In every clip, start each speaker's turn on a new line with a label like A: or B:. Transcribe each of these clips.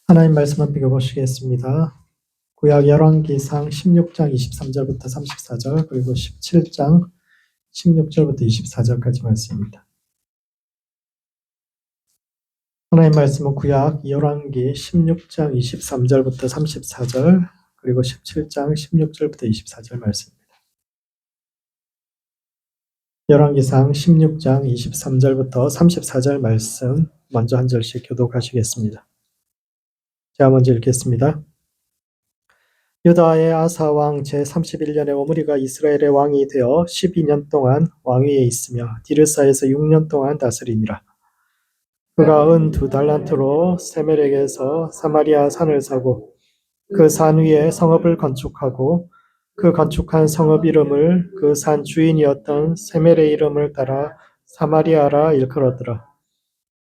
A: 하나님 말씀을 비교보시겠습니다. 구약 열왕기상 16장 23절부터 34절 그리고 17장 16절부터 24절까지 말씀입니다. 하나님 말씀은 구약 열왕기 16장 23절부터 34절 그리고 17장 16절부터 24절 말씀입니다. 열왕기상 16장 23절부터 34절 말씀 먼저 한 절씩 교독하시겠습니다. 제가 먼저 읽겠습니다. 유다의 아사 왕 제31년에 오므리가 이스라엘의 왕이 되어 12년 동안 왕위에 있으며 디르사에서 6년 동안 다스리니라. 그가 은 2달란트로 세멜에게서 사마리아 산을 사고 그 산 위에 성읍을 건축하고 그 건축한 성읍 이름을 그 산 주인이었던 세멜의 이름을 따라 사마리아라 일컬었더라.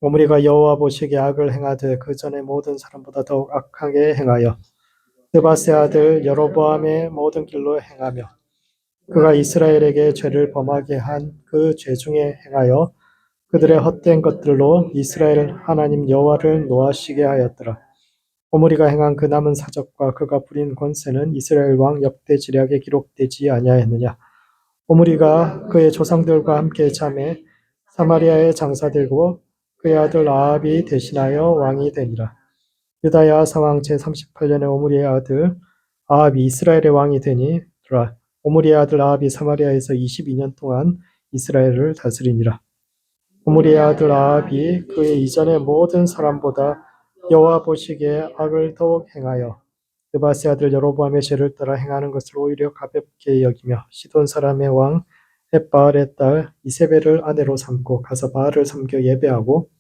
A: 오므리가 여호와 보시기에 악을 행하되 그 전에 모든 사람보다 더욱 악하게 행하여 느바세 아들 여로보암의 모든 길로 행하며 그가 이스라엘에게 죄를 범하게 한 그 죄 중에 행하여 그들의 헛된 것들로 이스라엘 하나님 여호와를 노하시게 하였더라. 오므리가 행한 그 남은 사적과 그가 부린 권세는 이스라엘 왕 역대 지략에 기록되지 아니하였느냐. 오므리가 그의 조상들과 함께 잠에 사마리아에 장사되고 그의 아들 아합이 대신하여 왕이 되니라. 유다의 아사 왕 제38년에 오므리의 아들 아합이 이스라엘의 왕이 되니라. 오므리의 아들 아합이 사마리아에서 22년 동안 이스라엘을 다스리니라. 오므리의 아들 아합이 그의 이전의 모든 사람보다 여호와 보시기에 악을 더욱 행하여 느바세 아들 여로보암의 죄를 따라 행하는 것을 오히려 가볍게 여기며 시돈 사람의 왕 햇바알의 딸 이세벨을 아내로 삼고 가서 바알을 섬겨 예배하고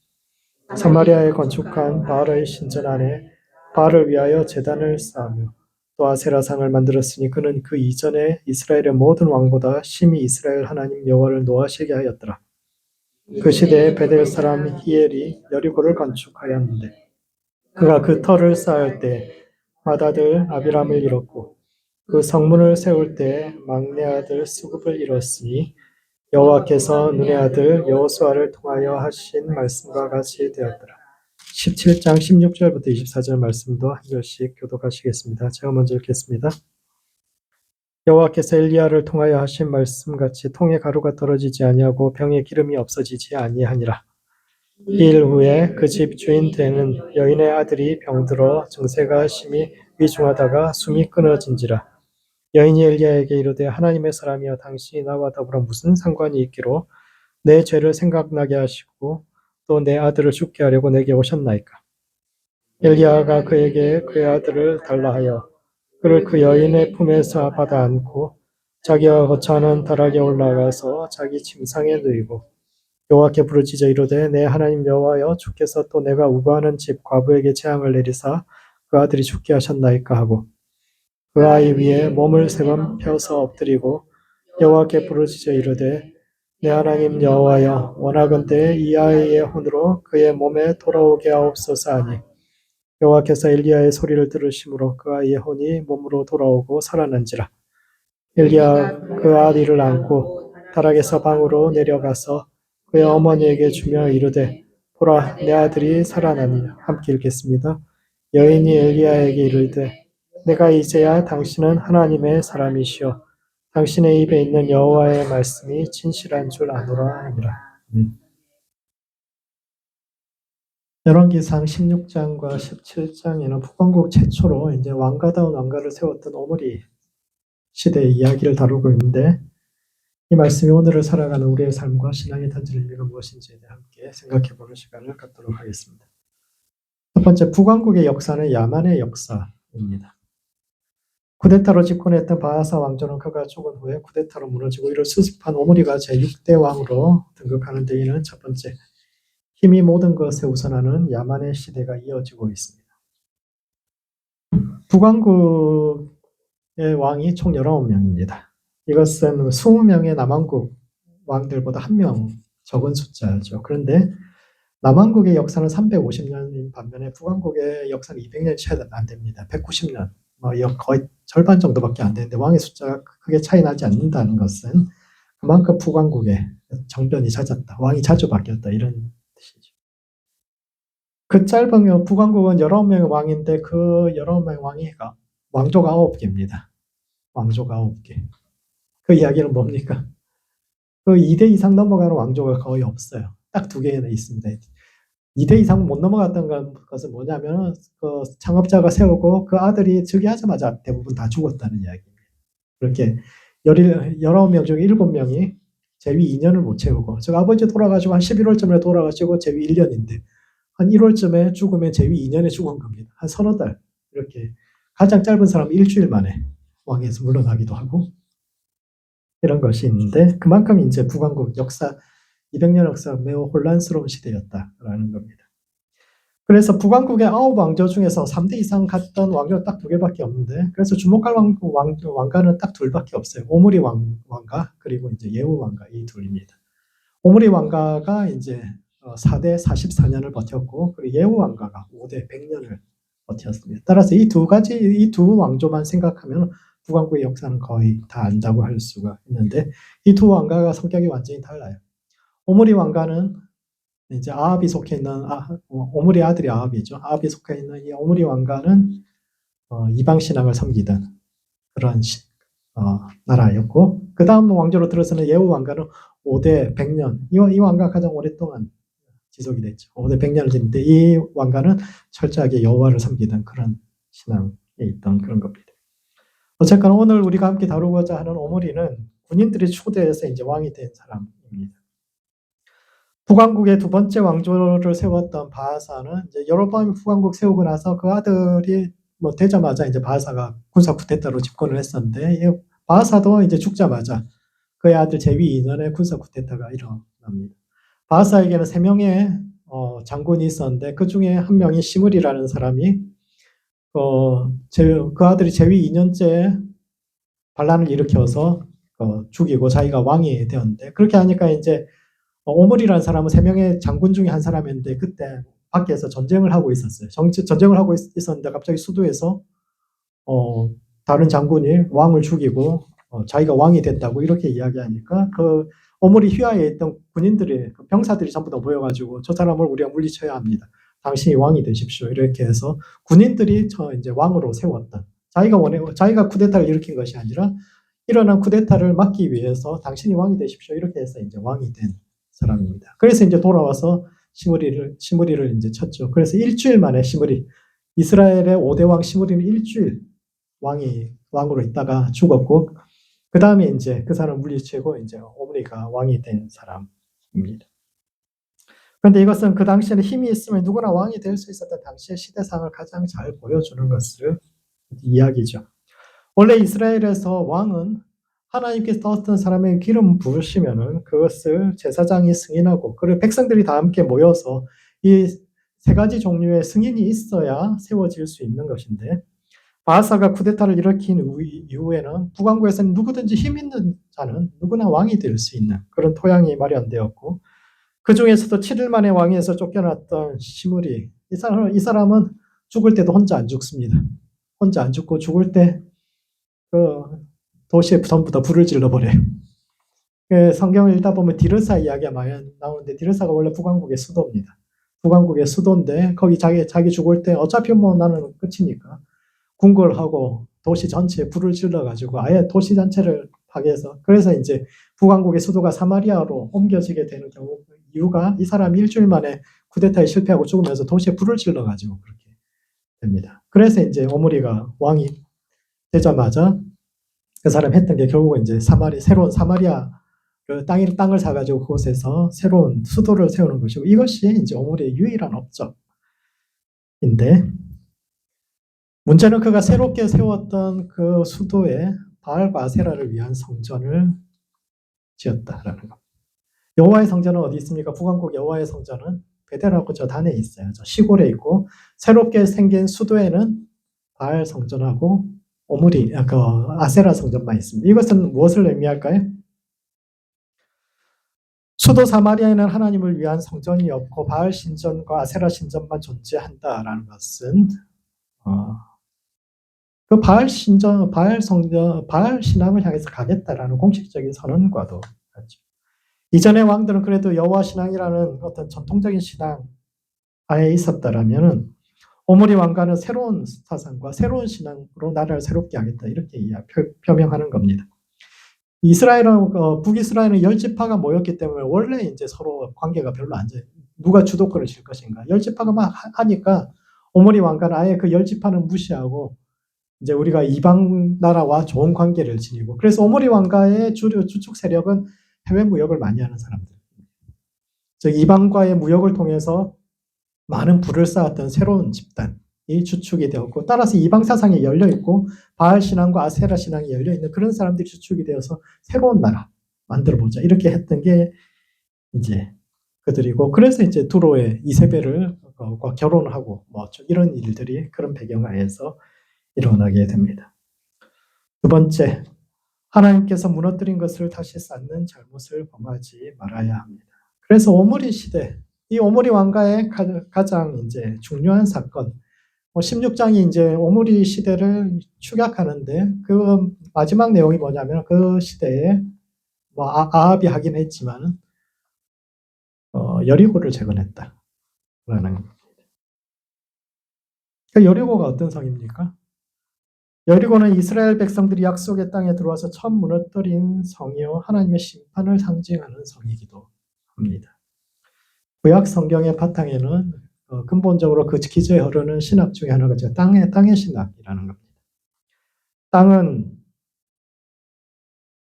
A: 사마리아에 건축한 바알의 신전 안에 바알을 위하여 제단을 쌓으며 또 아세라상을 만들었으니 그는 그 이전에 이스라엘의 모든 왕보다 심히 이스라엘 하나님 여호와를 노하시게 하였더라. 그 시대에 베델 사람 히엘이 여리고를 건축하였는데 그가 그 터를 쌓을 때 맏아들 아비람을 잃었고 그 성문을 세울 때 막내 아들 수굽을 잃었으니 여호와께서 눈의 아들 여호수아를 통하여 하신 말씀과 같이 되었더라. 17장 16절부터 24절 말씀도 한 절씩 교독하시겠습니다. 제가 먼저 읽겠습니다. 여호와께서 엘리야를 통하여 하신 말씀같이 통에 가루가 떨어지지 아니하고 병에 기름이 없어지지 아니하니라. 이 일 후에 그 집 주인 되는 여인의 아들이 병들어 증세가 심히 위중하다가 숨이 끊어진지라. 여인이 엘리야에게 이르되 하나님의 사람이여 당신이 나와 더불어 무슨 상관이 있기로 내 죄를 생각나게 하시고 또 내 아들을 죽게 하려고 내게 오셨나이까. 엘리야가 그에게 그의 아들을 달라 하여 그를 그 여인의 품에서 받아 안고 자기가 거처하는 다락에 올라가서 자기 침상에 누이고 여호와께 부르짖어 이르되 내 하나님 여호와여 주께서 또 내가 우거하는 집 과부에게 재앙을 내리사 그 아들이 죽게 하셨나이까 하고 그 아이 위에 몸을 세 번 펴서 엎드리고 여호와께 부르짖어 이르되 내 하나님 여호와여 원하건대 이 아이의 혼으로 그의 몸에 돌아오게 하옵소서 하니 여호와께서 엘리야의 소리를 들으심으로 그 아이의 혼이 몸으로 돌아오고 살아난지라. 엘리야 그 아이를 안고 다락에서 방으로 내려가서 그의 어머니에게 주며 이르되 보라 내 아들이 살아나니 함께 읽겠습니다. 여인이 엘리야에게 이르되 내가 이제야 당신은 하나님의 사람이시오 당신의 입에 있는 여호와의 말씀이 진실한 줄 아노라 하니라. 열왕기상 16장과 17장에는 북왕국 최초로 이제 왕가다운 왕가를 세웠던 오므리 시대의 이야기를 다루고 있는데 이 말씀이 오늘을 살아가는 우리의 삶과 신앙의 던지는 의미가 무엇인지에 대해 함께 생각해보는 시간을 갖도록 하겠습니다. 첫 번째, 북왕국의 역사는 야만의 역사입니다. 쿠데타로 집권했던 바하사 왕조는 그가 죽은 후에 쿠데타로 무너지고 이를 수습한 오므리가 제6대 왕으로 등극하는 데 이는 첫 번째, 힘이 모든 것에 우선하는 야만의 시대가 이어지고 있습니다. 북왕국의 왕이 총 19명입니다. 이것은 20명의 남왕국 왕들보다 1명 적은 숫자죠. 그런데 남왕국의 역사는 350년인 반면에 북왕국의 역사는 200년이 채 안 됩니다. 190년, 거의 절반 정도밖에 안 되는데 왕의 숫자가 크게 차이 나지 않는다는 것은 그만큼 북왕국의 정변이 잦았다. 왕이 자주 바뀌었다. 이런 뜻이죠. 그 짧은 북왕국은 19명의 왕인데 그 19명의 왕이가 왕조가 9개입니다. 왕조가 9개. 그 이야기는 뭡니까? 그 2대 이상 넘어가는 왕조가 거의 없어요. 딱 2개나 있습니다. 2대 이상 못 넘어갔던 것은 뭐냐면 그 창업자가 세우고 그 아들이 즉위하자마자 대부분 다 죽었다는 이야기입니다. 그렇게 19명 중에 7명이 재위 2년을 못 채우고, 즉 아버지 돌아가시고 한 11월쯤에 돌아가시고 재위 1년인데 한 1월쯤에 죽으면 재위 2년에 죽은 겁니다. 한 서너 달. 이렇게 가장 짧은 사람은 일주일 만에 왕에서 물러나기도 하고 이런 것이 있는데, 그만큼 이제 북왕국 역사 200년 역사 매우 혼란스러운 시대였다라는 겁니다. 그래서 북왕국의 9왕조 중에서 3대 이상 갔던 왕조가 딱 2개밖에 없는데, 그래서 주목할 왕가는 딱 2밖에 없어요. 오므리 왕가 그리고 이제 예후 왕가, 이 둘입니다. 오므리 왕가가 이제 4대 44년을 버텼고, 그리고 예후 왕가가 5대 100년을 버텼습니다. 따라서 이 두 왕조만 생각하면 북왕국의 역사는 거의 다 안다고 할 수가 있는데, 이 두 왕가가 성격이 완전히 달라요. 오므리 왕가는 이제 아합이 속해 있는 오므리 아들이 아합이죠. 아합이 속해 있는 이 오므리 왕가는 이방 신앙을 섬기던 그런 나라였고, 그 다음 왕조로 들어서는 예후 왕가는 5대 100년, 이 왕가가 가장 오랫동안 지속이 됐죠. 5대 100년을 지는데 이 왕가는 철저하게 여호와를 섬기던 그런 신앙에 있던 그런 겁니다. 어쨌거나 오늘 우리가 함께 다루고자 하는 오므리는 군인들이 초대해서 이제 왕이 된 사람입니다. 북왕국의 2번째 왕조를 세웠던 바하사는 이제 여로보암이 북왕국 세우고 나서 그 아들이 되자마자 이제 바하사가 군사 쿠데타로 집권을 했었는데, 바하사도 이제 죽자마자 그의 아들 재위 2년에 군사 쿠데타가 일어납니다. 바하사에게는 3명의 장군이 있었는데 그 중에 한 명이 시므리라는 사람이 그 아들이 재위 2년째 반란을 일으켜서 죽이고 자기가 왕이 되었는데, 그렇게 하니까 이제 오므리라는 사람은 3명의 장군 중에 한 사람이었는데 그때 밖에서 전쟁을 하고 있었어요. 전쟁을 하고 있었는데 갑자기 수도에서 다른 장군이 왕을 죽이고 자기가 왕이 됐다고 이렇게 이야기하니까 그 오므리 휘하에 있던 군인들이, 병사들이 전부 다 모여가지고 저 사람을 우리가 물리쳐야 합니다. 당신이 왕이 되십시오. 이렇게 해서 군인들이 이제 왕으로 세웠던, 자기가 쿠데타를 일으킨 것이 아니라 일어난 쿠데타를 막기 위해서 당신이 왕이 되십시오. 이렇게 해서 이제 왕이 된 사람입니다. 그래서 이제 돌아와서 시므리를 이제 쳤죠. 그래서 일주일 만에 이스라엘의 5대 왕 시므리는 일주일 왕으로 있다가 죽었고, 그 다음에 이제 그 사람 물리치고 이제 오므리가 왕이 된 사람입니다. 그런데 이것은 그 당시에는 힘이 있으면 누구나 왕이 될 수 있었던 당시의 시대상을 가장 잘 보여주는 것을 이야기죠. 원래 이스라엘에서 왕은 하나님께서 어떤 사람에게 기름 부으시면은 그것을 제사장이 승인하고, 그리고 백성들이 다 함께 모여서 이 3가지 종류의 승인이 있어야 세워질 수 있는 것인데, 바하사가 쿠데타를 일으킨 이후에는 북왕국에서는 누구든지 힘 있는 자는 누구나 왕이 될 수 있는 그런 토양이 마련되었고, 그 중에서도 7일 만에 왕위에서 쫓겨났던 시므리, 이 사람은 죽을 때도 혼자 안 죽습니다. 혼자 안 죽고 죽을 때 도시에 전부 다 불을 질러버려요. 성경을 읽다 보면 디르사 이야기가 많이 나오는데, 디르사가 원래 북왕국의 수도입니다. 북왕국의 수도인데 거기 자기 죽을 때 어차피 나는 끝이니까 궁궐 하고 도시 전체에 불을 질러가지고 아예 도시 전체를 파괴해서, 그래서 이제 북왕국의 수도가 사마리아로 옮겨지게 되는 이유가 이 사람이 일주일 만에 쿠데타에 실패하고 죽으면서 도시에 불을 질러가지고 그렇게 됩니다. 그래서 이제 오므리가 왕이 되자마자 그 사람 했던 게 결국은 이제 새로운 사마리아 땅을 사가지고 그곳에서 새로운 수도를 세우는 것이고, 이것이 이제 오므리의 유일한 업적인데, 문제는 그가 새롭게 세웠던 그 수도에 바알과 아세라를 위한 성전을 지었다라는 겁니다. 여호와의 성전은 어디 있습니까? 북왕국 여호와의 성전은 베델하고 저 단에 있어요. 저 시골에 있고, 새롭게 생긴 수도에는 바알 성전하고 오므리, 아세라 성전만 있습니다. 이것은 무엇을 의미할까요? 수도 사마리아에는 하나님을 위한 성전이 없고 바알 신전과 아세라 신전만 존재한다라는 것은 그 바알 신전, 바알 성전, 바알 신앙을 향해서 가겠다라는 공식적인 선언과도 같죠. 이전의 왕들은 그래도 여호와 신앙이라는 어떤 전통적인 신앙 아예 있었다라면은 오므리 왕가는 새로운 사상과 새로운 신앙으로 나라를 새롭게 하겠다 이렇게 표명하는 겁니다. 이스라엘은 북이스라엘은 열 지파가 모였기 때문에 원래 이제 서로 관계가 별로 안 좋아요. 누가 주도권을 질 것인가. 열 지파가 막 하니까 오므리 왕가는 아예 그 열 지파는 무시하고 이제 우리가 이방 나라와 좋은 관계를 지니고 그래서 오므리 왕가의 주축 세력은 해외 무역을 많이 하는 사람들. 즉 이방과의 무역을 통해서 많은 부를 쌓았던 새로운 집단이 주축이 되었고 따라서 이방 사상이 열려 있고 바알 신앙과 아세라 신앙이 열려 있는 그런 사람들이 주축이 되어서 새로운 나라 만들어 보자 이렇게 했던 게 이제 그들이고 그래서 이제 두로의 이세벨을 결혼하고 뭐 이런 일들이 그런 배경 하에서 일어나게 됩니다. 두 번째, 하나님께서 무너뜨린 것을 다시 쌓는 잘못을 범하지 말아야 합니다. 그래서 오므리 시대, 이 오므리 왕가의 가장 이제 중요한 사건, 16장이 이제 오므리 시대를 추격하는데 그 마지막 내용이 뭐냐면 그 시대에 뭐 아합이 하긴 했지만 여리고를 재건했다라는 겁니다. 그러니까 여리고가 어떤 성입니까? 여리고는 이스라엘 백성들이 약속의 땅에 들어와서 처음 무너뜨린 성이요 하나님의 심판을 상징하는 성이기도 합니다. 구약 성경의 바탕에는 근본적으로 그 기저에 흐르는 신학 중에 하나가 땅의 신학이라는 겁니다. 땅은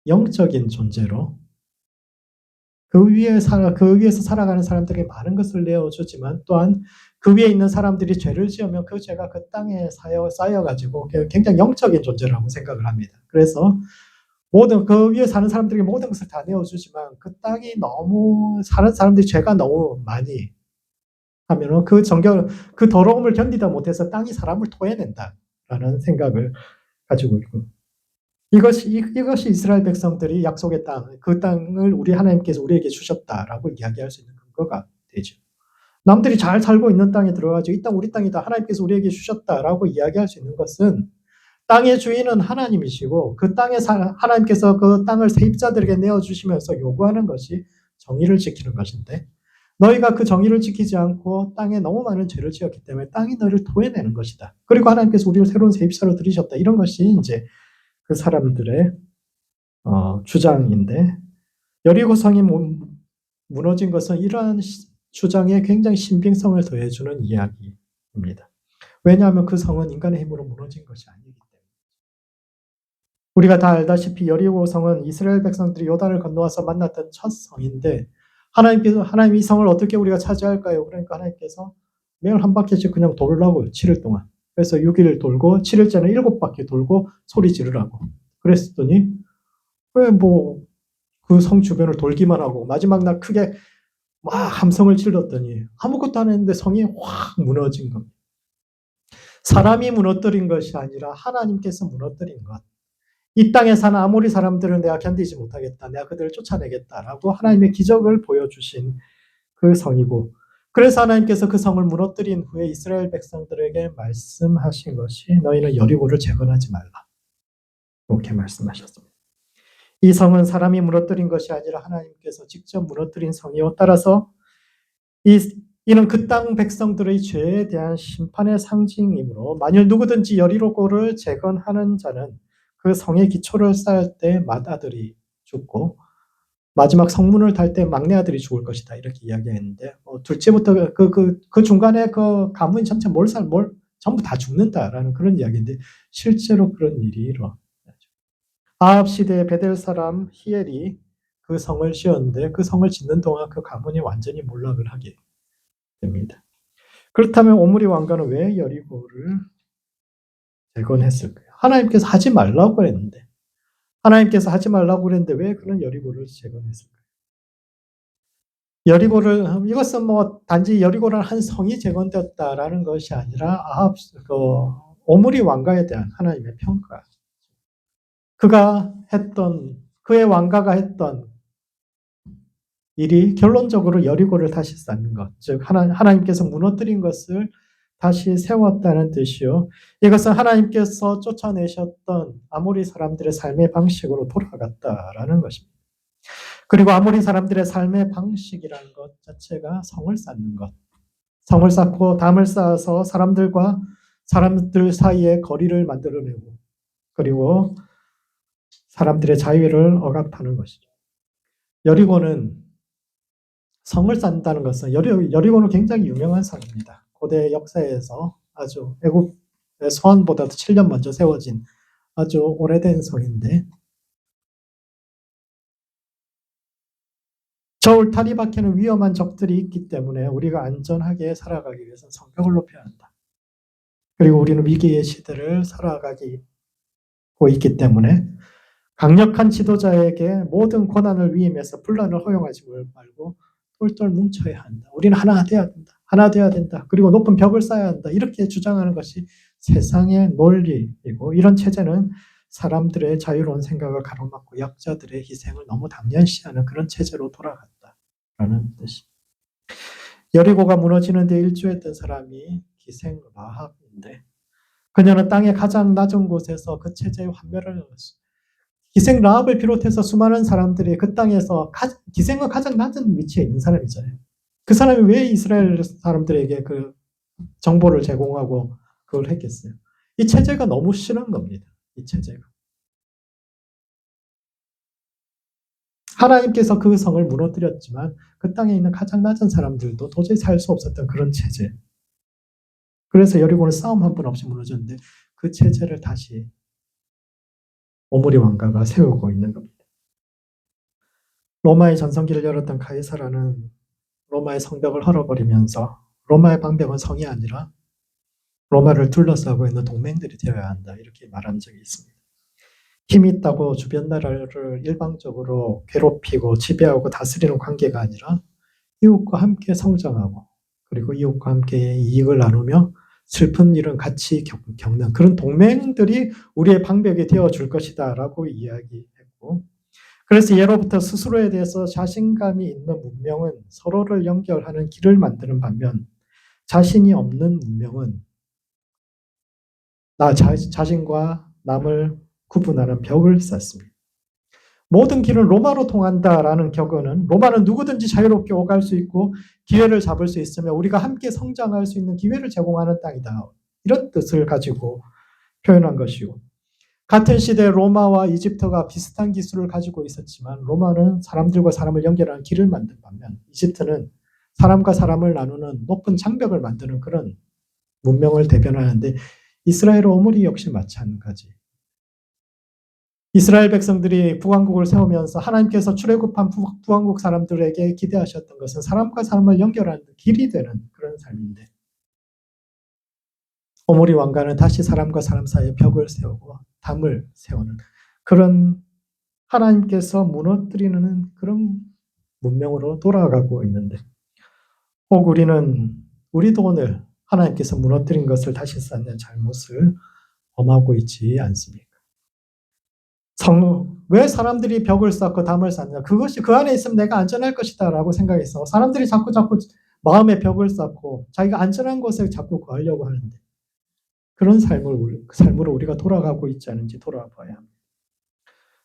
A: 영적인 존재로 그 위에서 살아가는 사람들에게 많은 것을 내어주지만 또한 그 위에 있는 사람들이 죄를 지으면 그 죄가 그 땅에 쌓여가지고 굉장히 영적인 존재라고 생각을 합니다. 그래서 그 위에 사는 사람들에게 모든 것을 다 내어주지만 그 땅이 너무 사는 사람들이 죄가 너무 많이 하면은 그 더러움을 견디다 못해서 땅이 사람을 토해낸다라는 생각을 가지고 있고 이것이 이스라엘 백성들이 약속의 땅, 그 땅을 우리 하나님께서 우리에게 주셨다라고 이야기할 수 있는 근거가 되죠. 남들이 잘 살고 있는 땅에 들어가지고 이 땅 우리 땅이다. 하나님께서 우리에게 주셨다라고 이야기할 수 있는 것은 땅의 주인은 하나님이시고 그 땅에 하나님께서 그 땅을 세입자들에게 내어주시면서 요구하는 것이 정의를 지키는 것인데 너희가 그 정의를 지키지 않고 땅에 너무 많은 죄를 지었기 때문에 땅이 너희를 토해내는 것이다. 그리고 하나님께서 우리를 새로운 세입자로 들이셨다. 이런 것이 이제 그 사람들의 주장인데 여리고성이 무너진 것은 이러한 주장에 굉장히 신빙성을 더해주는 이야기입니다. 왜냐하면 그 성은 인간의 힘으로 무너진 것이 아니기 때문에. 우리가 다 알다시피 여리고성은 이스라엘 백성들이 요단을 건너와서 만났던 첫 성인데 하나님 이 성을 어떻게 우리가 차지할까요? 그러니까 하나님께서 매일 한 바퀴씩 그냥 돌라고요. 7일 동안. 그래서 6일 돌고 7일째는 7바퀴 돌고 소리 지르라고. 그랬더니 왜 뭐 그 성 주변을 돌기만 하고 마지막 날 크게 막 함성을 질렀더니 아무것도 안 했는데 성이 확 무너진 겁니다. 사람이 무너뜨린 것이 아니라 하나님께서 무너뜨린 것. 이 땅에 사는 아모리 사람들은 내가 견디지 못하겠다. 내가 그들을 쫓아내겠다라고 하나님의 기적을 보여주신 그 성이고 그래서 하나님께서 그 성을 무너뜨린 후에 이스라엘 백성들에게 말씀하신 것이 너희는 여리고를 재건하지 말라. 이렇게 말씀하셨습니다. 이 성은 사람이 무너뜨린 것이 아니라 하나님께서 직접 무너뜨린 성이요. 따라서 이는 그 땅 백성들의 죄에 대한 심판의 상징이므로 만일 누구든지 여리고를 재건하는 자는 그 성의 기초를 쌓을 때 맏아들이 죽고 마지막 성문을 달 때 막내 아들이 죽을 것이다. 이렇게 이야기했는데 둘째부터 그 중간에 그 가문이 전체 전부 다 죽는다라는 그런 이야기인데 실제로 그런 일이 일어나죠. 아합 시대에 베델 사람 히엘이 그 성을 지었는데 그 성을 짓는 동안 그 가문이 완전히 몰락을 하게 됩니다. 그렇다면 오므리 왕가는 왜 여리고를 재건했을까요? 하나님께서 하지 말라고 했는데 하나님께서 하지 말라고 그랬는데 왜 그런 여리고를 재건했을까요? 이것은 뭐 단지 여리고라는 한 성이 재건되었다라는 것이 아니라 오므리 왕가에 대한 하나님의 평가. 그의 왕가가 했던 일이 결론적으로 여리고를 다시 쌓는 것, 즉 하나님께서 무너뜨린 것을 다시 세웠다는 뜻이요. 이것은 하나님께서 쫓아내셨던 아모리 사람들의 삶의 방식으로 돌아갔다라는 것입니다. 그리고 아모리 사람들의 삶의 방식이라는 것 자체가 성을 쌓는 것, 성을 쌓고 담을 쌓아서 사람들과 사람들 사이에 거리를 만들어내고 그리고 사람들의 자유를 억압하는 것이죠. 여리고는 성을 쌓는다는 것은 여리고는 굉장히 유명한 성입니다. 고대 역사에서 아주 애굽의 소환보다도 7년 먼저 세워진 아주 오래된 성인데 저 울타리 밖에는 위험한 적들이 있기 때문에 우리가 안전하게 살아가기 위해서는 성벽을 높여야 한다. 그리고 우리는 위기의 시대를 살아가고 있기 때문에 강력한 지도자에게 모든 권한을 위임해서 분란을 허용하지 말고 똘똘 뭉쳐야 한다. 우리는 하나 돼야 된다. 하나 돼야 된다. 그리고 높은 벽을 쌓아야 한다. 이렇게 주장하는 것이 세상의 논리이고 이런 체제는 사람들의 자유로운 생각을 가로막고 약자들의 희생을 너무 당연시하는 그런 체제로 돌아갔다라는 뜻이. 여리고가 무너지는 데 일조했던 사람이 기생 라합인데 그녀는 땅의 가장 낮은 곳에서 그 체제의 환멸을 넣었어. 기생 라합을 비롯해서 수많은 사람들이 그 땅에서 기생은 가장 낮은 위치에 있는 사람이잖아요. 그 사람이 왜 이스라엘 사람들에게 그 정보를 제공하고 그걸 했겠어요? 이 체제가 너무 싫은 겁니다. 이 체제가. 하나님께서 그 성을 무너뜨렸지만 그 땅에 있는 가장 낮은 사람들도 도저히 살 수 없었던 그런 체제. 그래서 여리고는 싸움 한 번 없이 무너졌는데 그 체제를 다시 오므리 왕가가 세우고 있는 겁니다. 로마의 전성기를 열었던 가이사라는 로마의 성벽을 헐어버리면서 로마의 방벽은 성이 아니라 로마를 둘러싸고 있는 동맹들이 되어야 한다. 이렇게 말한 적이 있습니다. 힘이 있다고 주변 나라를 일방적으로 괴롭히고 지배하고 다스리는 관계가 아니라 이웃과 함께 성장하고 그리고 이웃과 함께 이익을 나누며 슬픈 일은 같이 겪는 그런 동맹들이 우리의 방벽이 되어줄 것이다 라고 이야기했고 그래서 예로부터 스스로에 대해서 자신감이 있는 문명은 서로를 연결하는 길을 만드는 반면 자신이 없는 문명은 자신과 남을 구분하는 벽을 쌓습니다. 모든 길은 로마로 통한다라는 격언은 로마는 누구든지 자유롭게 오갈 수 있고 기회를 잡을 수 있으며 우리가 함께 성장할 수 있는 기회를 제공하는 땅이다. 이런 뜻을 가지고 표현한 것이고 같은 시대에 로마와 이집트가 비슷한 기술을 가지고 있었지만 로마는 사람들과 사람을 연결하는 길을 만든 반면 이집트는 사람과 사람을 나누는 높은 장벽을 만드는 그런 문명을 대변하는데 이스라엘 오므리 역시 마찬가지. 이스라엘 백성들이 북왕국을 세우면서 하나님께서 출애굽한 북왕국 사람들에게 기대하셨던 것은 사람과 사람을 연결하는 길이 되는 그런 삶인데 오므리 왕가는 다시 사람과 사람 사이에 벽을 세우고 담을 세우는 그런 하나님께서 무너뜨리는 그런 문명으로 돌아가고 있는데 혹 우리도 오늘 하나님께서 무너뜨린 것을 다시 쌓는 잘못을 범하고 있지 않습니까? 왜 사람들이 벽을 쌓고 담을 쌓냐? 그것이 그 안에 있으면 내가 안전할 것이다 라고 생각해서 사람들이 자꾸 마음의 벽을 쌓고 자기가 안전한 곳을 자꾸 구하려고 하는데 그런 삶으로 우리가 돌아가고 있지 않은지 돌아봐야 합니다.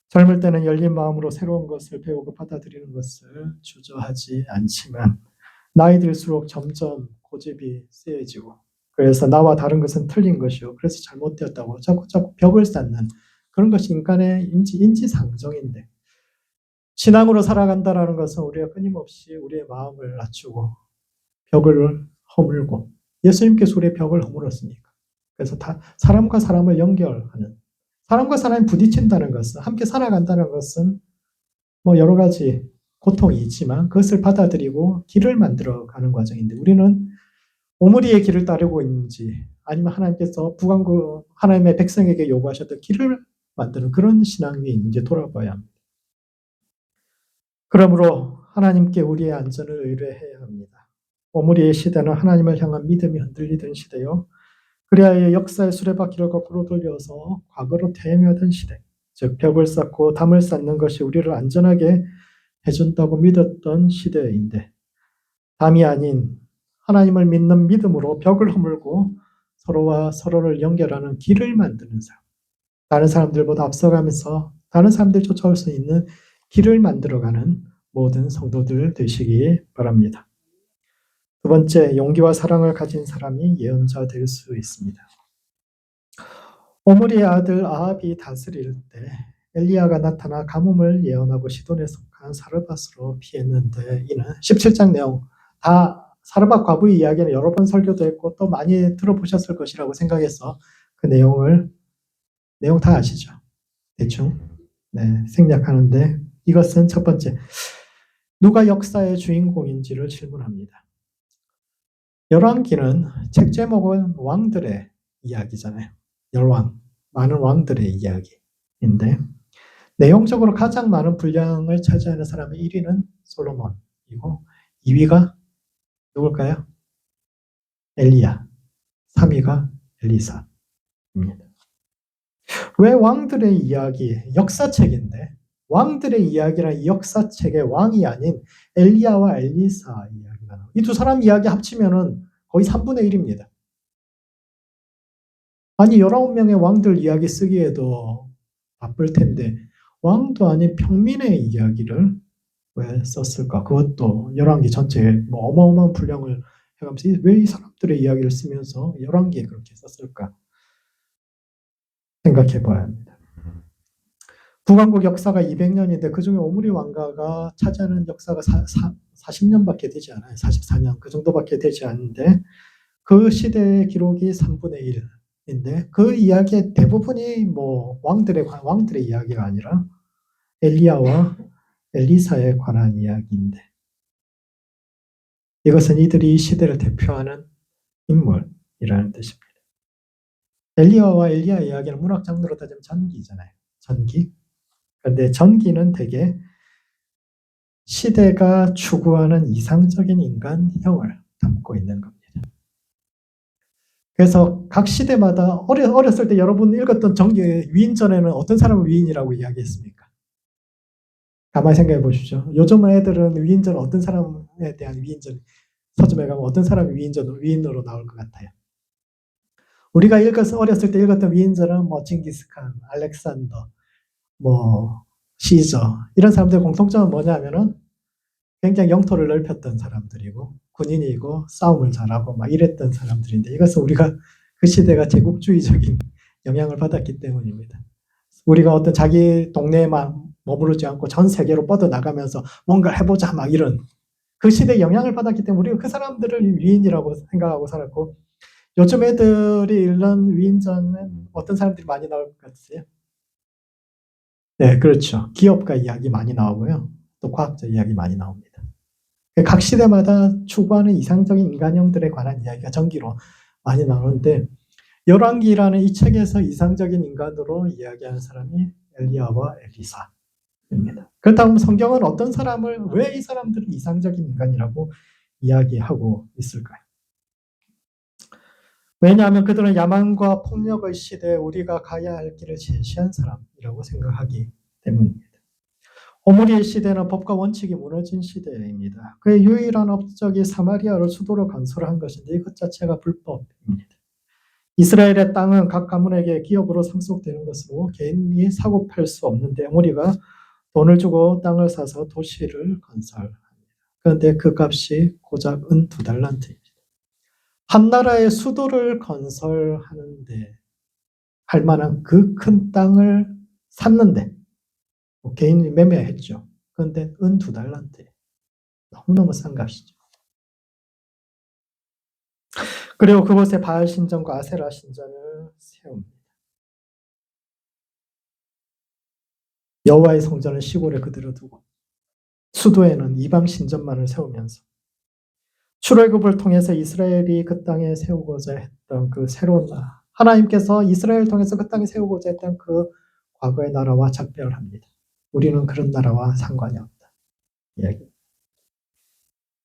A: 젊을 때는 열린 마음으로 새로운 것을 배우고 받아들이는 것을 주저하지 않지만 나이 들수록 점점 고집이 세해지고 그래서 나와 다른 것은 틀린 것이요. 그래서 잘못되었다고 자꾸 벽을 쌓는 그런 것이 인간의 인지상정인데 신앙으로 살아간다라는 것은 우리가 끊임없이 우리의 마음을 낮추고 벽을 허물고 예수님께서 우리의 벽을 허물었으니까 그래서 다 사람과 사람을 연결하는 사람과 사람이 부딪힌다는 것은 함께 살아간다는 것은 뭐 여러 가지 고통이 있지만 그것을 받아들이고 길을 만들어가는 과정인데 우리는 오므리의 길을 따르고 있는지 아니면 하나님께서 북왕국 하나님의 백성에게 요구하셨던 길을 만드는 그런 신앙 위에 있는지 돌아봐야 합니다. 그러므로 하나님께 우리의 안전을 의뢰해야 합니다. 오므리의 시대는 하나님을 향한 믿음이 흔들리던 시대요. 그리하여 역사의 수레바퀴를 거꾸로 돌려서 과거로 되뇌던 시대, 즉 벽을 쌓고 담을 쌓는 것이 우리를 안전하게 해준다고 믿었던 시대인데 담이 아닌 하나님을 믿는 믿음으로 벽을 허물고 서로와 서로를 연결하는 길을 만드는 삶, 다른 사람들보다 앞서가면서 다른 사람들 쫓아올 수 있는 길을 만들어가는 모든 성도들 되시기 바랍니다. 두 번째, 용기와 사랑을 가진 사람이 예언자 될 수 있습니다. 오므리의 아들 아합이 다스릴 때 엘리야가 나타나 가뭄을 예언하고 시돈에 속한 사르밧으로 피했는데, 이는 17장 내용 다 사르밧 과부의 이야기는 여러 번 설교도 했고 또 많이 들어보셨을 것이라고 생각해서 그 내용 다 아시죠? 대충 생략하는데, 이것은 첫 번째, 누가 역사의 주인공인지를 질문합니다. 열왕기는 책 제목은 왕들의 이야기잖아요. 열왕, 많은 왕들의 이야기인데, 내용적으로 가장 많은 분량을 차지하는 사람의 1위는 솔로몬이고 2위가 누굴까요? 엘리야, 3위가 엘리사입니다. 왜 왕들의 이야기, 역사책인데 왕들의 이야기란 이 역사책의 왕이 아닌 엘리야와 엘리사 이야기가 나와요. 이 두 사람 이야기 합치면은 거의 3분의 1입니다. 아니 19명의 왕들 이야기 쓰기에도 바쁠 텐데 왕도 아닌 평민의 이야기를 왜 썼을까? 그것도 열왕기 전체에 뭐 어마어마한 분량을 해가면서 왜 이 사람들의 이야기를 쓰면서 열왕기에 그렇게 썼을까? 생각해 봐야 합니다. 북왕국 역사가 200년인데 그중에 오므리 왕가가 차지하는 역사가 40년밖에 되지 않아요. 44년 그 정도밖에 되지 않는데 그 시대의 기록이 3분의 1인데 그 이야기의 대부분이 뭐 왕들의 이야기가 아니라 엘리야와 엘리사에 관한 이야기인데, 이것은 이들이 이 시대를 대표하는 인물이라는 뜻입니다. 엘리야와 엘리야 이야기는 문학 장르로 따지면 전기잖아요. 전기. 그런데 전기는 대개 시대가 추구하는 이상적인 인간형을 담고 있는 겁니다. 그래서 각 시대마다 어렸을 때 여러분 읽었던 전기 위인전에는 어떤 사람을 위인이라고 이야기했습니까? 가만히 생각해 보십시오. 요즘 애들은 위인전 어떤 사람에 대한 위인전, 서점에 가면 어떤 사람이 위인으로 나올 것 같아요. 우리가 어렸을 때 읽었던 위인전은 뭐 징기스칸, 알렉산더, 뭐 시저, 이런 사람들의 공통점은 뭐냐면은 굉장히 영토를 넓혔던 사람들이고 군인이고 싸움을 잘하고 막 이랬던 사람들인데, 이것은 우리가 그 시대가 제국주의적인 영향을 받았기 때문입니다. 우리가 어떤 자기 동네에만 머무르지 않고 전 세계로 뻗어나가면서 뭔가 해보자 막 이런 그 시대에 영향을 받았기 때문에 우리가 그 사람들을 위인이라고 생각하고 살았고, 요즘 애들이 읽는 위인전은 어떤 사람들이 많이 나올 것 같으세요? 네, 그렇죠. 기업가 이야기 많이 나오고요. 또 과학자 이야기 많이 나옵니다. 각 시대마다 추구하는 이상적인 인간형들에 관한 이야기가 전기로 많이 나오는데, 열왕기라는 이 책에서 이상적인 인간으로 이야기하는 사람이 엘리야와 엘리사입니다. 그렇다면 성경은 어떤 사람을, 왜 이 사람들은 이상적인 인간이라고 이야기하고 있을까요? 왜냐하면 그들은 야망과 폭력의 시대에 우리가 가야 할 길을 제시한 사람이라고 생각하기 때문입니다. 오므리의 시대는 법과 원칙이 무너진 시대입니다. 그의 유일한 업적이 사마리아를 수도로 건설한 것인데 이것 자체가 불법입니다. 이스라엘의 땅은 각 가문에게 기업으로 상속되는 것으로 개인이 사고 팔 수 없는데 오므리가 돈을 주고 땅을 사서 도시를 건설합니다. 그런데 그 값이 고작 은 2달란트입니다. 한 나라의 수도를 건설하는데 할 만한 그 큰 땅을 샀는데 개인이 매매했죠. 그런데 은 2달란트. 너무너무 싼 값이죠. 그리고 그곳에 바알 신전과 아세라 신전을 세웁니다. 여호와의 성전을 시골에 그대로 두고 수도에는 이방 신전만을 세우면서 출애굽을 통해서 이스라엘이 그 땅에 세우고자 했던 그 새로운 나라, 하나님께서 이스라엘을 통해서 그 땅에 세우고자 했던 그 과거의 나라와 작별합니다. 우리는 그런 나라와 상관이 없다. 이야기.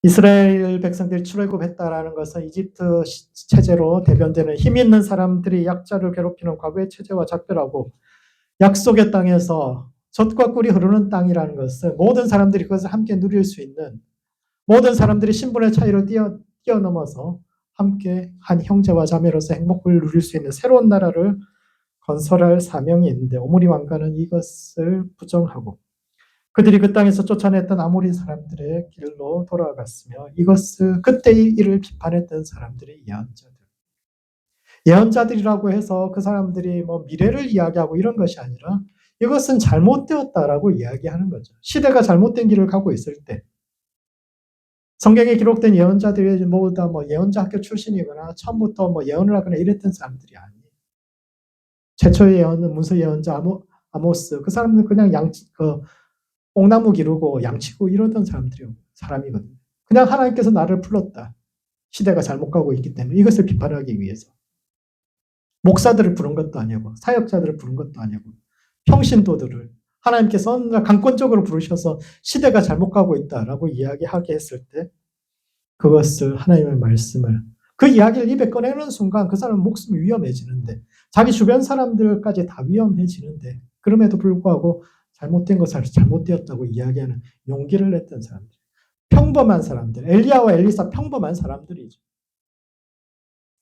A: 이스라엘 백성들이 출애굽했다라는 것은 이집트 체제로 대변되는 힘 있는 사람들이 약자를 괴롭히는 과거의 체제와 작별하고 약속의 땅에서 젖과 꿀이 흐르는 땅이라는 것은 모든 사람들이 그것을 함께 누릴 수 있는, 모든 사람들이 신분의 차이를 뛰어넘어서 함께 한 형제와 자매로서 행복을 누릴 수 있는 새로운 나라를 건설할 사명이 있는데 오므리 왕가는 이것을 부정하고 그들이 그 땅에서 쫓아냈던 아모리 사람들의 길로 돌아갔으며 이것을 그때의 일을 비판했던 사람들이 예언자들. 예언자들이라고 해서 그 사람들이 뭐 미래를 이야기하고 이런 것이 아니라 이것은 잘못되었다라고 이야기하는 거죠. 시대가 잘못된 길을 가고 있을 때 성경에 기록된 예언자들이 모두 다 뭐 예언자 학교 출신이거나 처음부터 뭐 예언을 하거나 이랬던 사람들이 아니에요. 최초의 예언은 문서 예언자 아모스 그 사람은 그냥 뽕나무 기르고 양치고 이러던 사람이거든요. 그냥 하나님께서 나를 불렀다. 시대가 잘못 가고 있기 때문에 이것을 비판하기 위해서. 목사들을 부른 것도 아니고 사역자들을 부른 것도 아니고 평신도들을 하나님께서 강권적으로 부르셔서 시대가 잘못 가고 있다라고 이야기하게 했을 때 그것을 하나님의 말씀을 그 이야기를 입에 꺼내는 순간 그 사람은 목숨이 위험해지는데 자기 주변 사람들까지 다 위험해지는데 그럼에도 불구하고 잘못된 것을 잘못되었다고 이야기하는 용기를 냈던 사람들. 평범한 사람들. 엘리야와 엘리사 평범한 사람들이죠.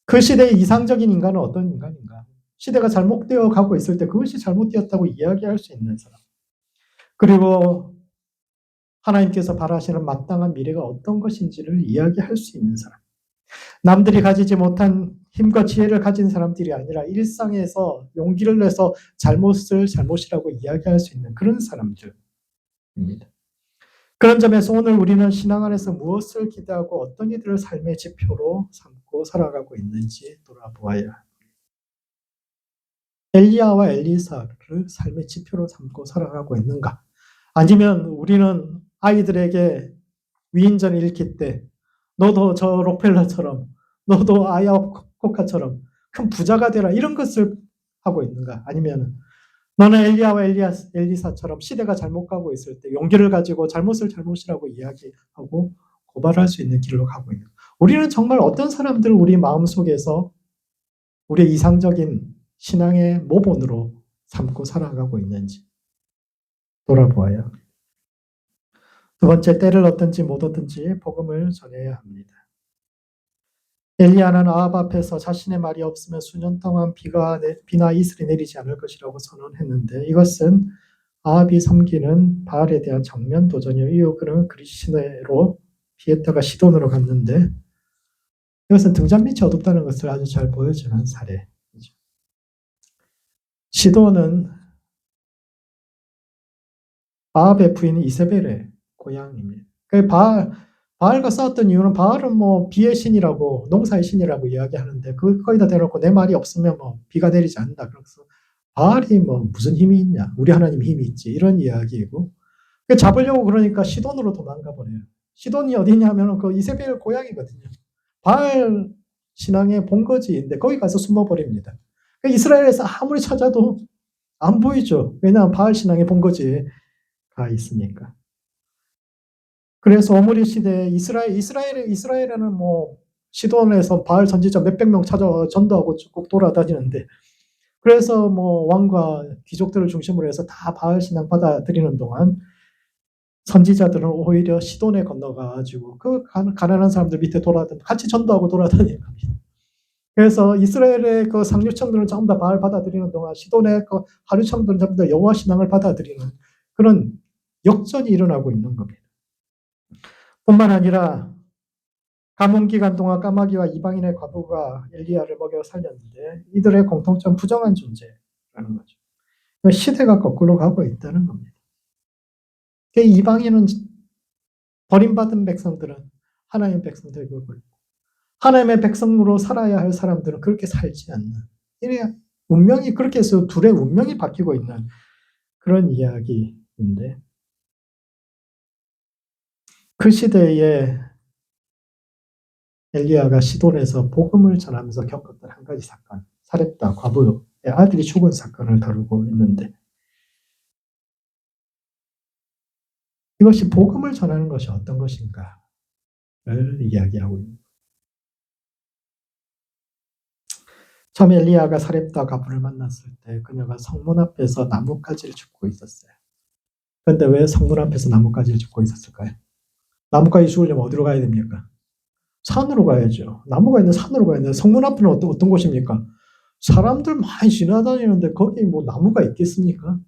A: 그 시대의 이상적인 인간은 어떤 인간인가? 시대가 잘못되어 가고 있을 때 그것이 잘못되었다고 이야기할 수 있는 사람. 그리고 하나님께서 바라시는 마땅한 미래가 어떤 것인지를 이야기할 수 있는 사람. 남들이 가지지 못한 힘과 지혜를 가진 사람들이 아니라 일상에서 용기를 내서 잘못을 잘못이라고 이야기할 수 있는 그런 사람들입니다. 그런 점에서 오늘 우리는 신앙 안에서 무엇을 기대하고 어떤 이들을 삶의 지표로 삼고 살아가고 있는지 돌아보아야 합니다. 엘리야와 엘리사를 삶의 지표로 삼고 살아가고 있는가? 아니면 우리는 아이들에게 위인전을 읽힐 때 너도 저 록펠러처럼 너도 아야코카처럼 큰 부자가 되라 이런 것을 하고 있는가? 아니면 너는 엘리야와 엘리사처럼 시대가 잘못 가고 있을 때 용기를 가지고 잘못을 잘못이라고 이야기하고 고발할 수 있는 길로 가고 있는가? 우리는 정말 어떤 사람들을 우리 마음속에서 우리의 이상적인 신앙의 모본으로 삼고 살아가고 있는지 돌아보아야 합니다. 두 번째, 때를 얻든지 못 얻든지 복음을 전해야 합니다. 엘리야는 아합 앞에서 자신의 말이 없으면 수년 동안 비나 이슬이 내리지 않을 것이라고 선언했는데 이것은 아합이 섬기는 바알에 대한 정면 도전이요. 이후 그는 그리시네로 피했다가 시돈으로 갔는데 이것은 등잔빛이 어둡다는 것을 아주 잘 보여주는 사례이죠. 시돈은 아합의 부인 이세벨의 고향입니다. 바알과 싸웠던 이유는 바알은 뭐 비의 신이라고 농사의 신이라고 이야기하는데 거기다 대놓고 내 말이 없으면 뭐 비가 내리지 않는다. 그래서 바알이 뭐 무슨 힘이 있냐? 우리 하나님 힘이 있지. 이런 이야기이고 잡으려고 그러니까 시돈으로 도망가 버려요. 시돈이 어디냐면 그 이세벨 고향이거든요. 바알 신앙의 본거지인데 거기 가서 숨어버립니다. 이스라엘에서 아무리 찾아도 안 보이죠. 왜냐하면 바알 신앙의 본거지에 가 있으니까. 그래서 오므리 시대에 이스라엘에는 뭐 시돈에서 바알 선지자 몇백 명 찾아 전도하고 쭉 돌아다니는데 그래서 뭐 왕과 귀족들을 중심으로 해서 다 바알 신앙 받아들이는 동안 선지자들은 오히려 시돈에 건너가지고 그 가난한 사람들 밑에 같이 전도하고 돌아다니는 겁니다. 그래서 이스라엘의 그 상류층들은 전부 다 바알 받아들이는 동안 시돈의 그 하류층들은 전부 다 여호와 신앙을 받아들이는 그런 역전이 일어나고 있는 겁니다. 뿐만 아니라 가뭄 기간 동안 까마귀와 이방인의 과부가 엘리야를 먹여 살렸는데 이들의 공통점 부정한 존재라는 거죠. 시대가 거꾸로 가고 있다는 겁니다. 이방인은 버림받은 백성들은 하나님의 백성들이고 하나님의 백성으로 살아야 할 사람들은 그렇게 살지 않는 이래 운명이 그렇게 해서 둘의 운명이 바뀌고 있는 그런 이야기인데 그 시대에 엘리야가 시돈에서 복음을 전하면서 겪었던 한 가지 사건, 사렙다 과부의 아들이 죽은 사건을 다루고 있는데 이것이 복음을 전하는 것이 어떤 것인가를 이야기하고 있습니다. 처음 엘리야가 사렙다 과부를 만났을 때 그녀가 성문 앞에서 나뭇가지를 줍고 있었어요. 그런데 왜 성문 앞에서 나뭇가지를 줍고 있었을까요? 나뭇가지 죽으려면 어디로 가야 됩니까? 산으로 가야죠. 나무가 있는 산으로 가야 되는데 성문 앞은 어떤 곳입니까? 사람들 많이 지나다니는데 거기 뭐 나무가 있겠습니까?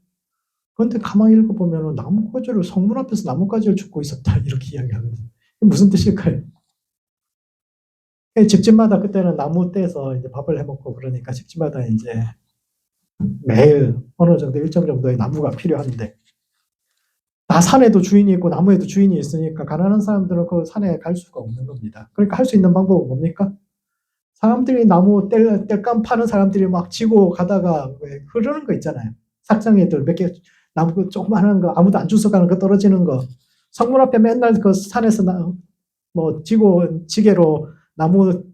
A: 그런데 가만히 읽어보면 나뭇가지를 성문 앞에서 나뭇가지를 줍고 있었다 이렇게 이야기하거든요. 무슨 뜻일까요? 집집마다 그때는 나무 떼서 이제 밥을 해먹고 그러니까 집집마다 이제 매일 어느 정도 일정 정도의 나무가 필요한데 다 산에도 주인이 있고 나무에도 주인이 있으니까 가난한 사람들은 그 산에 갈 수가 없는 겁니다. 그러니까 할 수 있는 방법은 뭡니까? 사람들이 나무 땔감 파는 사람들이 막 지고 가다가 왜 흐르는 거 있잖아요. 삭장애들 몇 개 나무 조그마한 거 아무도 안 주워가는 거 떨어지는 거 성문 앞에 맨날 그 산에서 뭐 지고 지게로 나무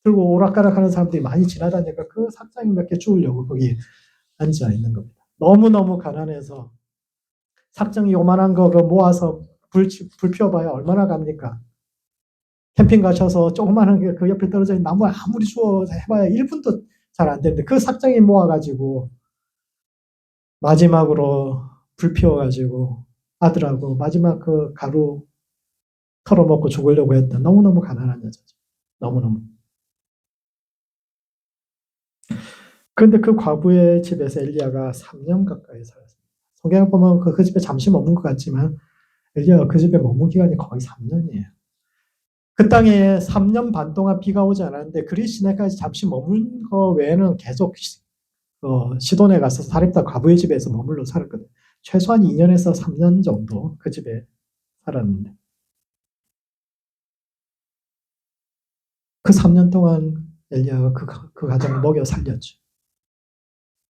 A: 들고 오락가락하는 사람들이 많이 지나다니까 그 삭장에 몇 개 주우려고 거기 앉아 있는 겁니다. 너무너무 가난해서 삭정이 요만한 거 모아서 불 피워봐야 얼마나 갑니까? 캠핑 가셔서 조그마한 게 그 옆에 떨어져 있는 나무 아무리 주워 해봐야 1분도 잘 안 되는데 그 삭정이 모아가지고 마지막으로 불 피워가지고 아들하고 마지막 그 가루 털어먹고 죽으려고 했던 너무너무 가난한 여자죠. 너무너무. 그런데 그 과부의 집에서 엘리야가 3년 가까이 살았습니다. 성경에 보면 그 집에 잠시 머문 것 같지만 엘리야가 그 집에 머문 기간이 거의 3년이에요. 그 땅에 3년 반 동안 비가 오지 않았는데 그리 시내까지 잠시 머문 거 외에는 계속 시돈에 가서 사렙다 과부의 집에서 머물러 살았거든요. 최소한 2년에서 3년 정도 그 집에 살았는데 그 3년 동안 엘리야가 그 가정을 먹여 살렸죠.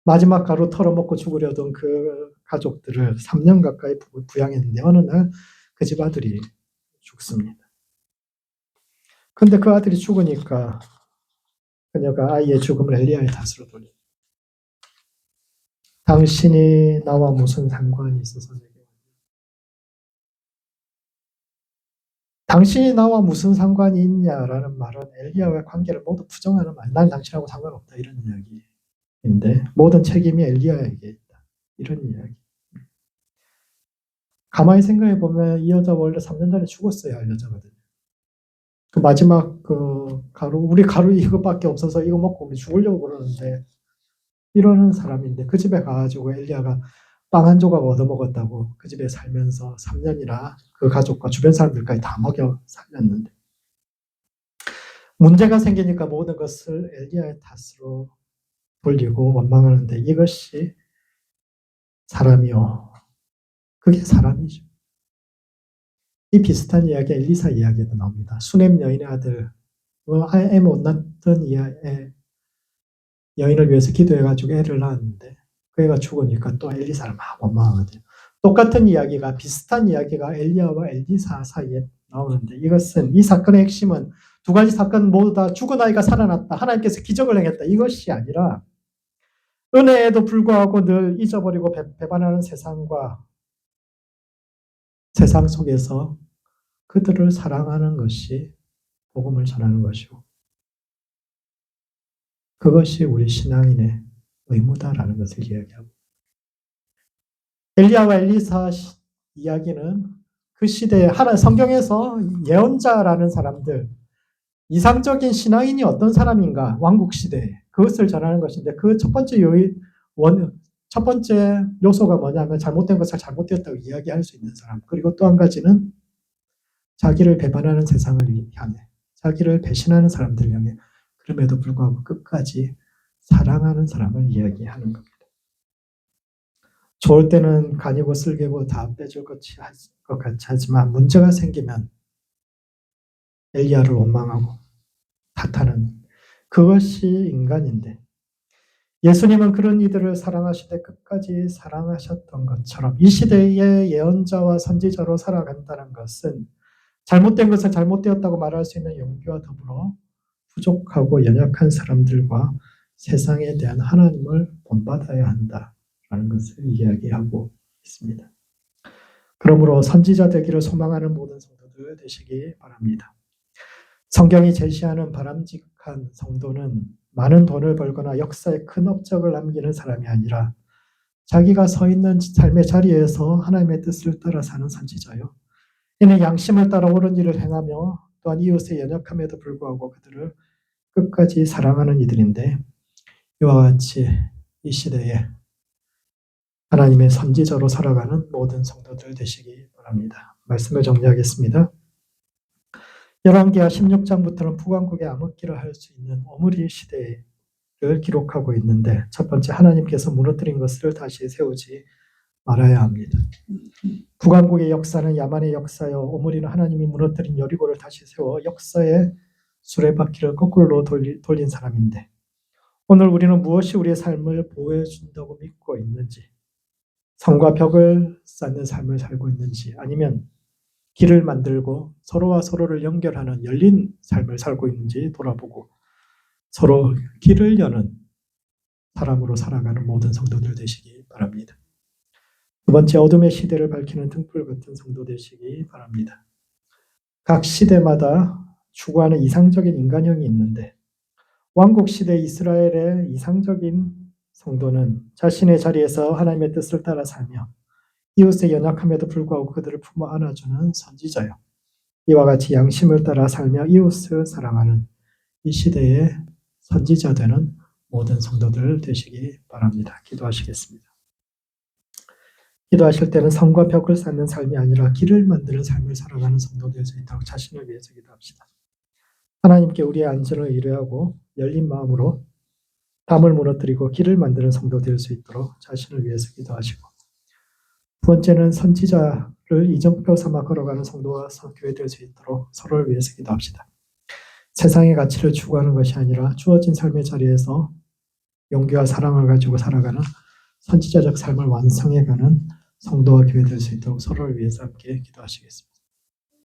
A: 마지막 가루 털어먹고 죽으려던 그 가족들을 3년 가까이 부양했는데 어느 날 그 집 아들이 죽습니다. 근데 그 아들이 죽으니까 그녀가 아이의 죽음을 엘리야의 탓으로 돌립니다. 당신이 나와 무슨 상관이 있어서 내게 당신이 나와 무슨 상관이 있냐라는 말은 엘리야와의 관계를 모두 부정하는 말. 난 당신하고 상관없다 이런 이야기인데 모든 책임이 엘리야에게 있다 이런 이야기. 가만히 생각해 보면 이 여자 원래 3년 전에 죽었어야 할 여자거든요. 그 마지막 그 가루 우리 가루 이거밖에 없어서 이거 먹고 우리 죽으려고 그러는데 이러는 사람인데 그 집에 가가지고 엘리야가 빵 한 조각 얻어먹었다고 그 집에 살면서 3년이나 그 가족과 주변 사람들까지 다 먹여 살렸는데 문제가 생기니까 모든 것을 엘리야의 탓으로 돌리고 원망하는데 이것이 사람이요. 그게 사람이죠. 이 비슷한 이야기 엘리사 이야기에도 나옵니다. 수넴 여인의 아들 애 못 낳던 여인을 위해서 기도해가지고 애를 낳았는데 그 애가 죽으니까 또 엘리사를 막 원망하거든요. 똑같은 이야기가 비슷한 이야기가 엘리야와 엘리사 사이에 나오는데 이것은 이 사건의 핵심은 두 가지 사건 모두 다 죽은 아이가 살아났다. 하나님께서 기적을 행했다. 이것이 아니라 은혜에도 불구하고 늘 잊어버리고 배반하는 세상과 세상 속에서 그들을 사랑하는 것이 복음을 전하는 것이고 그것이 우리 신앙인의 의무다라는 것을 이야기하고 엘리야와 엘리사 이야기는 그 시대에 성경에서 예언자라는 사람들 이상적인 신앙인이 어떤 사람인가 왕국 시대에 그것을 전하는 것인데 그 첫 번째 요소가 뭐냐면 잘못된 것을 잘못되었다고 이야기할 수 있는 사람 그리고 또 한 가지는 자기를 배반하는 세상을 향해 자기를 배신하는 사람들 향해 그럼에도 불구하고 끝까지 사랑하는 사람을 이야기하는 겁니다. 좋을 때는 간이고 쓸개고 다 빼줄 것 같이 하지만 문제가 생기면 엘리야를 원망하고 탓하는 그것이 인간인데 예수님은 그런 이들을 사랑하시되 끝까지 사랑하셨던 것처럼 이 시대의 예언자와 선지자로 살아간다는 것은 잘못된 것을 잘못되었다고 말할 수 있는 용기와 더불어 부족하고 연약한 사람들과 세상에 대한 하나님을 본받아야 한다라는 것을 이야기하고 있습니다. 그러므로 선지자 되기를 소망하는 모든 성도들 되시기 바랍니다. 성경이 제시하는 바람직한 성도는 많은 돈을 벌거나 역사에 큰 업적을 남기는 사람이 아니라 자기가 서 있는 삶의 자리에서 하나님의 뜻을 따라 사는 선지자요. 이는 양심을 따라 옳은 일을 행하며 또한 이웃의 연약함에도 불구하고 그들을 끝까지 사랑하는 이들인데 이와 같이 이 시대에 하나님의 선지자로 살아가는 모든 성도들 되시기 바랍니다. 말씀을 정리하겠습니다. 열왕기하 16장부터는 북왕국의 암흑기를 할 수 있는 오므리 시대를 기록하고 있는데 첫 번째 하나님께서 무너뜨린 것을 다시 세우지 말아야 합니다. 북왕국의 역사는 야만의 역사요 오므리는 하나님이 무너뜨린 여리고를 다시 세워 역사의 수레바퀴를 거꾸로 돌린 사람인데 오늘 우리는 무엇이 우리의 삶을 보호해 준다고 믿고 있는지 성과 벽을 쌓는 삶을 살고 있는지 아니면 길을 만들고 서로와 서로를 연결하는 열린 삶을 살고 있는지 돌아보고 서로 길을 여는 사람으로 살아가는 모든 성도들 되시기 바랍니다. 두 번째, 어둠의 시대를 밝히는 등불 같은 성도 되시기 바랍니다. 각 시대마다 추구하는 이상적인 인간형이 있는데 왕국 시대 이스라엘의 이상적인 성도는 자신의 자리에서 하나님의 뜻을 따라 살며 이웃의 연약함에도 불구하고 그들을 품어 안아주는 선지자요. 이와 같이 양심을 따라 살며 이웃을 사랑하는 이 시대의 선지자 되는 모든 성도들 되시기 바랍니다. 기도하시겠습니다. 기도하실 때는 성과 벽을 쌓는 삶이 아니라 길을 만드는 삶을 살아가는 성도 될 수 있도록 자신을 위해서 기도합시다. 하나님께 우리의 안전을 의뢰하고 열린 마음으로 담을 무너뜨리고 길을 만드는 성도 될 수 있도록 자신을 위해서 기도하시고 두 번째는 선지자를 이정표 삼아 걸어가는 성도와 교회 될 수 있도록 서로를 위해서 기도합시다. 세상의 가치를 추구하는 것이 아니라 주어진 삶의 자리에서 용기와 사랑을 가지고 살아가는 선지자적 삶을 완성해가는 성도와 교회 될 수 있도록 서로를 위해서 함께 기도하시겠습니다.